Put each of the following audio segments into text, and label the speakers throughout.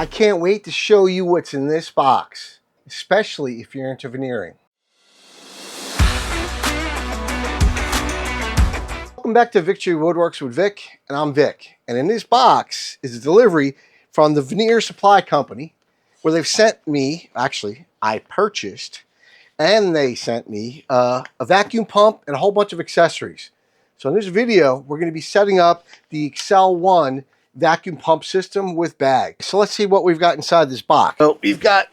Speaker 1: I can't wait to show you what's in this box, especially if you're into veneering. Welcome back to Victory Woodworks with Vic, and I'm Vic. And in this box is a delivery from the Veneer Supply Company, where they've sent me, actually, I purchased, and they sent me a vacuum pump and a whole bunch of accessories. So in this video, we're going to be setting up the Excel 1 vacuum pump system with bag. So let's see what we've got inside this box. So we've got,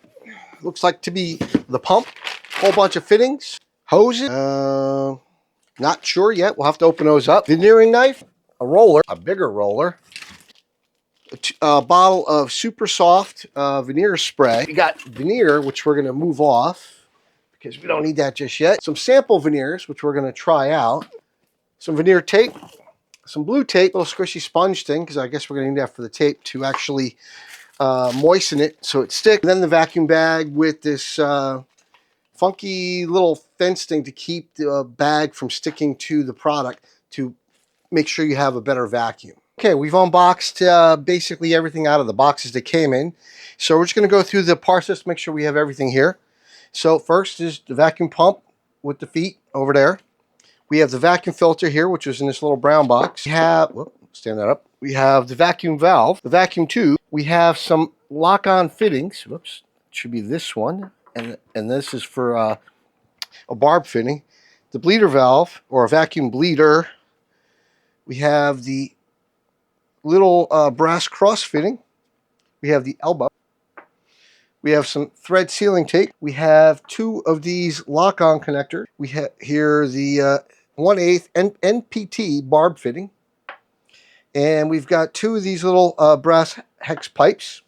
Speaker 1: looks like to be the pump, a whole bunch of fittings, hoses, not sure yet, we'll have to open those up. Veneering knife, a roller, a bigger roller, a bottle of super soft veneer spray. We got veneer, which we're going to move off because we don't need that just yet. Some sample veneers, which we're going to try out. Some veneer tape, some blue tape, a little squishy sponge thing, because I guess we're going to need that for the tape to actually moisten it so it sticks. And then the vacuum bag with this funky little fence thing to keep the bag from sticking to the product to make sure you have a better vacuum. Okay, we've unboxed basically everything out of the boxes that came in. So we're just going to go through the parts list to make sure we have everything here. So first is the vacuum pump with the feet over there. We have the vacuum filter here, which is in this little brown box. We have, whoop, stand that up. We have the vacuum valve, the vacuum tube. We have some lock-on fittings. Whoops, it should be this one. And this is for a barb fitting. The bleeder valve, or a vacuum bleeder. We have the little brass cross fitting. We have the elbow. We have some thread sealing tape. We have two of these lock-on connectors. We have here the 1/8 NPT barb fitting. And we've got two of these little brass hex pipes.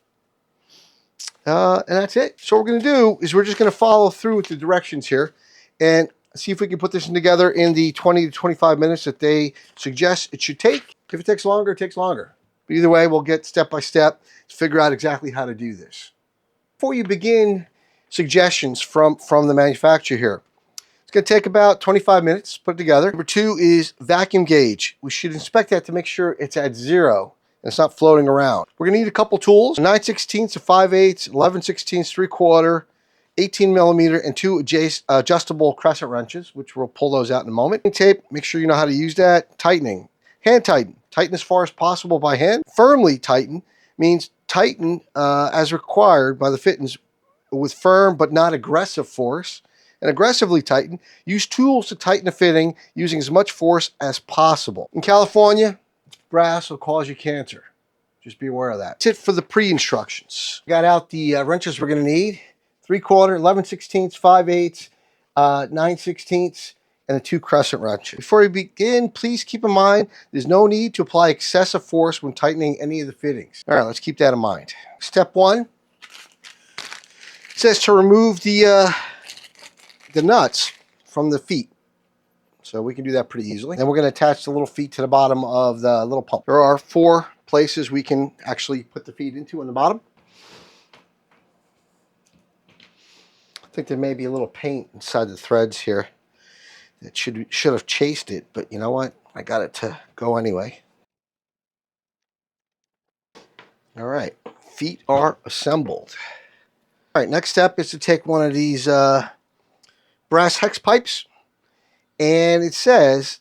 Speaker 1: And that's it. So what we're going to do is we're just going to follow through with the directions here and see if we can put this together in the 20 to 25 minutes that they suggest it should take. If it takes longer, it takes longer. But either way, we'll get step by step to figure out exactly how to do this. Before you begin suggestions from the manufacturer here, it's going to take about 25 minutes to put it together. Number two is vacuum gauge. We should inspect that to make sure it's at 0 and it's not floating around. We're going to need a couple tools, 9/16, a 5/8, 11/16, 3/4, 18 millimeter, and two adjustable crescent wrenches, which we'll pull those out in a moment. Tape, make sure you know how to use that. Tightening, hand tighten. Tighten as far as possible by hand. Firmly tighten means tighten as required by the fittings with firm but not aggressive force. And aggressively tighten, use tools to tighten a fitting using as much force as possible. In California, brass will cause you cancer. Just be aware of that. That's it for the pre-instructions. Got out the wrenches we're going to need. 3/4, 11/16, 5/8, 9/16, and the two crescent wrenches. Before we begin, please keep in mind there's no need to apply excessive force when tightening any of the fittings. All right, let's keep that in mind. Step one says to remove the nuts from the feet. So we can do that pretty easily. Then we're going to attach the little feet to the bottom of the little pump. There are 4 places we can actually put the feet into on the bottom. I think there may be a little paint inside the threads here that should have chased it, but you know what? I got it to go anyway. All right, feet are assembled. All right, next step is to take one of these brass hex pipes, and it says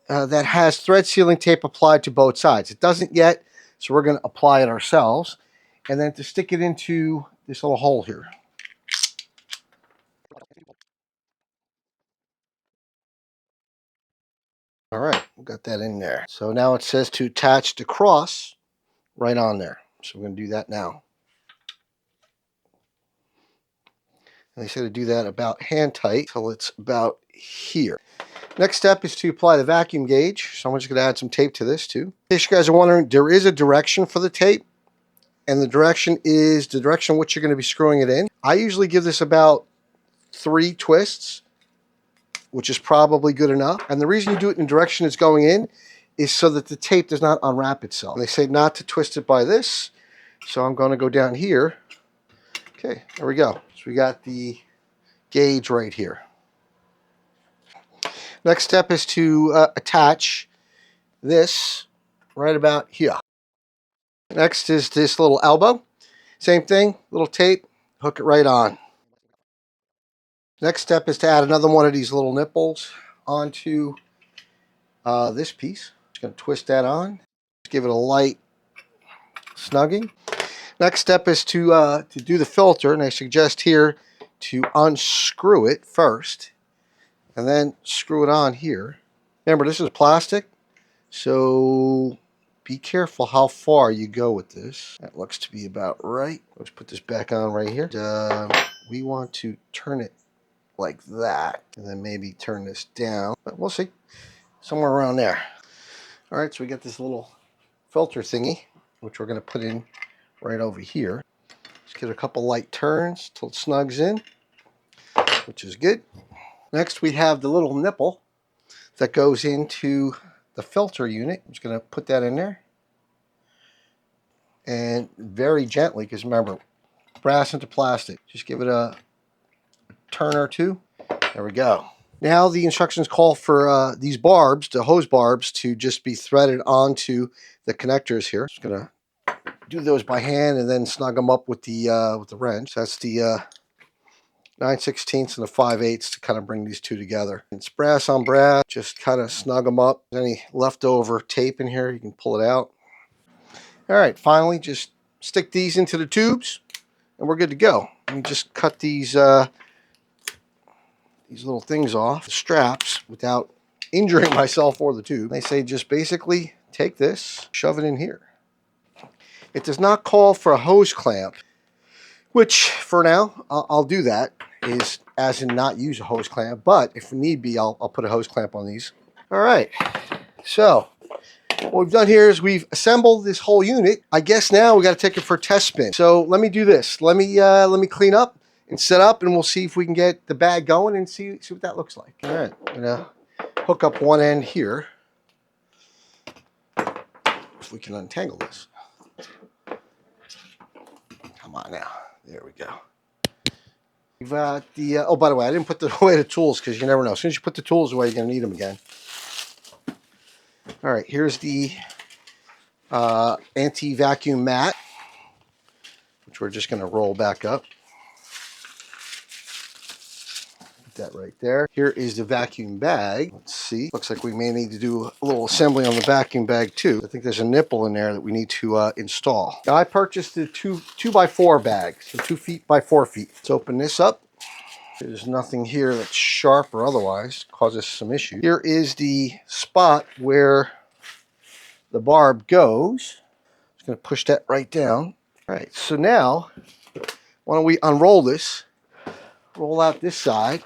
Speaker 1: that has thread sealing tape applied to both sides. It doesn't yet, so we're going to apply it ourselves, and then to stick it into this little hole here. All right, we got that in there. So now it says to attach the cross right on there. So we're going to do that now. And they say to do that about hand tight till it's about here. Next step is to apply the vacuum gauge. So I'm just going to add some tape to this too. In case you guys are wondering, there is a direction for the tape, and the direction is the direction in which you're going to be screwing it in. I usually give this about 3 twists, which is probably good enough. And the reason you do it in the direction it's going in is so that the tape does not unwrap itself. And they say not to twist it by this, so I'm going to go down here. Okay, there we go. So we got the gauge right here. Next step is to attach this right about here. Next is this little elbow. Same thing, little tape, hook it right on. Next step is to add another one of these little nipples onto this piece. Just going to twist that on. Just give it a light snugging. Next step is to do the filter, and I suggest here to unscrew it first and then screw it on here. Remember, this is plastic, so be careful how far you go with this. That looks to be about right. Let's put this back on right here. We want to turn it like that, and then maybe turn this down, but we'll see. Somewhere around there. All right, so we got this little filter thingy, which we're going to put in right over here. Just get a couple light turns till it snugs in, which is good. Next, we have the little nipple that goes into the filter unit. I'm just going to put that in there. And very gently, because remember, brass into plastic. Just give it a turn or two. There we go. Now the instructions call for these barbs, the hose barbs, to just be threaded onto the connectors here. Just gonna do those by hand and then snug them up with the wrench. That's the 9/16 and the 5/8 to kind of bring these two together. It's brass on brass. Just kind of snug them up. Any leftover tape in here, you can pull it out. All right, finally, just stick these into the tubes, and we're good to go. Let me just cut these little things off, the straps, without injuring myself or the tube. They say just basically take this, shove it in here. It does not call for a hose clamp, which for now, I'll do that, is as in not use a hose clamp, but if need be, I'll put a hose clamp on these. All right, so what we've done here is we've assembled this whole unit. I guess now we got to take it for a test spin. So let me do this. Let me clean up and set up, and we'll see if we can get the bag going and see what that looks like. All right, I'm gonna hook up one end here. If we can untangle this. Come on now, there we go. We've got the, oh, by the way, I didn't put away the tools because you never know. As soon as you put the tools away, you're gonna need them again. All right, here's the anti-vacuum mat, which we're just gonna roll back up. That right there. Here is the vacuum bag. Let's see. Looks like we may need to do a little assembly on the vacuum bag too. I think there's a nipple in there that we need to install. Now I purchased the 2x4 bag, so 2 feet by 4 feet. Let's open this up. There's nothing here that's sharp or otherwise causes some issue. Here is the spot where the barb goes. Just gonna push that right down. All right, so now why don't we unroll this, roll out this side.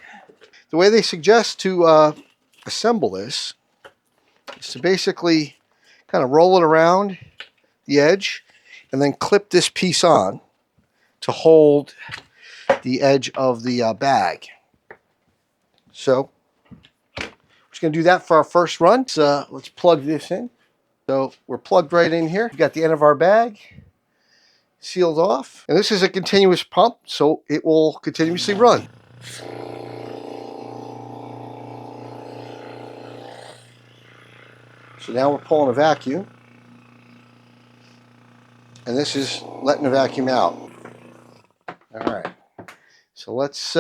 Speaker 1: The way they suggest to assemble this is to basically kind of roll it around the edge and then clip this piece on to hold the edge of the bag. So we're just going to do that for our first run. So let's plug this in. So we're plugged right in here. We've got the end of our bag sealed off. And this is a continuous pump, so it will continuously run. So now we're pulling a vacuum, and this is letting the vacuum out. All right, so let's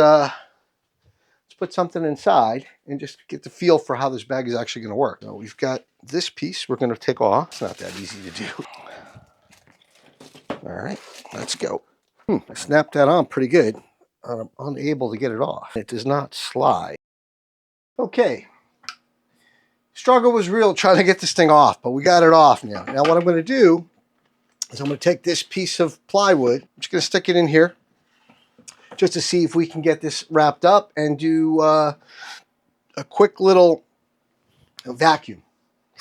Speaker 1: put something inside and just get the feel for how this bag is actually going to work. So we've got this piece we're going to take off. It's not that easy to do. All right, let's go. I snapped that on pretty good. I'm unable to get it off. It does not slide. Okay. Struggle was real trying to get this thing off, but we got it off now. Now what I'm going to do is I'm going to take this piece of plywood. I'm just going to stick it in here just to see if we can get this wrapped up and do a quick little vacuum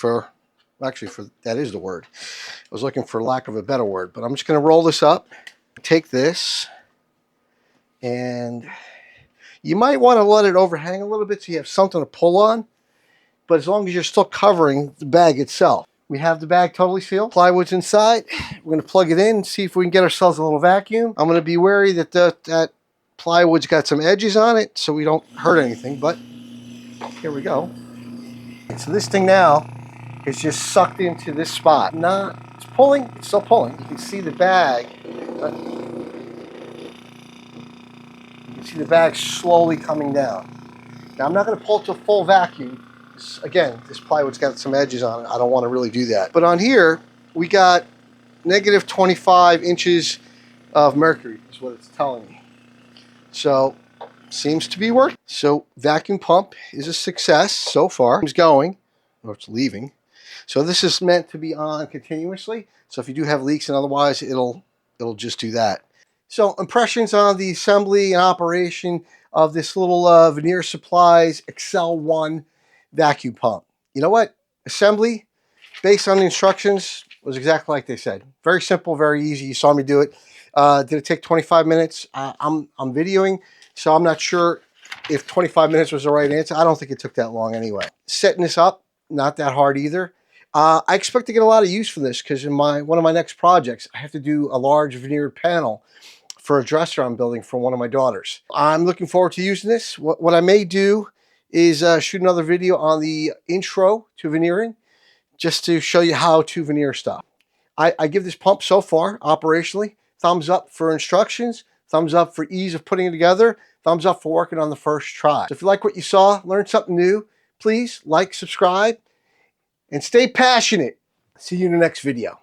Speaker 1: that is the word. I was looking for lack of a better word, but I'm just going to roll this up, take this, and you might want to let it overhang a little bit so you have something to pull on. But as long as you're still covering the bag itself. We have the bag totally sealed. Plywood's inside. We're going to plug it in and see if we can get ourselves a little vacuum. I'm going to be wary that that plywood's got some edges on it so we don't hurt anything, but here we go. So this thing now is just sucked into this spot. It's pulling, it's still pulling. You can see the bag You see the bag slowly coming down. Now I'm not going to pull it to a full vacuum. Again, this plywood's got some edges on it. I don't want to really do that. But on here, we got negative 25 inches of mercury is what it's telling me. So, seems to be working. So, vacuum pump is a success so far. It's going, or it's leaving. So this is meant to be on continuously. So if you do have leaks and otherwise, it'll just do that. So impressions on the assembly and operation of this little Veneer Supplies Excel 1 vacuum pump. You know what? Assembly, based on the instructions, was exactly like they said. Very simple, very easy. You saw me do it. Did it take 25 minutes? I'm videoing, so I'm not sure if 25 minutes was the right answer. I don't think it took that long anyway. Setting this up, not that hard either. I expect to get a lot of use from this because in one of my next projects, I have to do a large veneered panel for a dresser I'm building for one of my daughters. I'm looking forward to using this. What I may do is shoot another video on the intro to veneering, just to show you how to veneer stuff. I give this pump so far, operationally, thumbs up for instructions, thumbs up for ease of putting it together, thumbs up for working on the first try. So if you like what you saw, learned something new, please like, subscribe, and stay passionate. See you in the next video.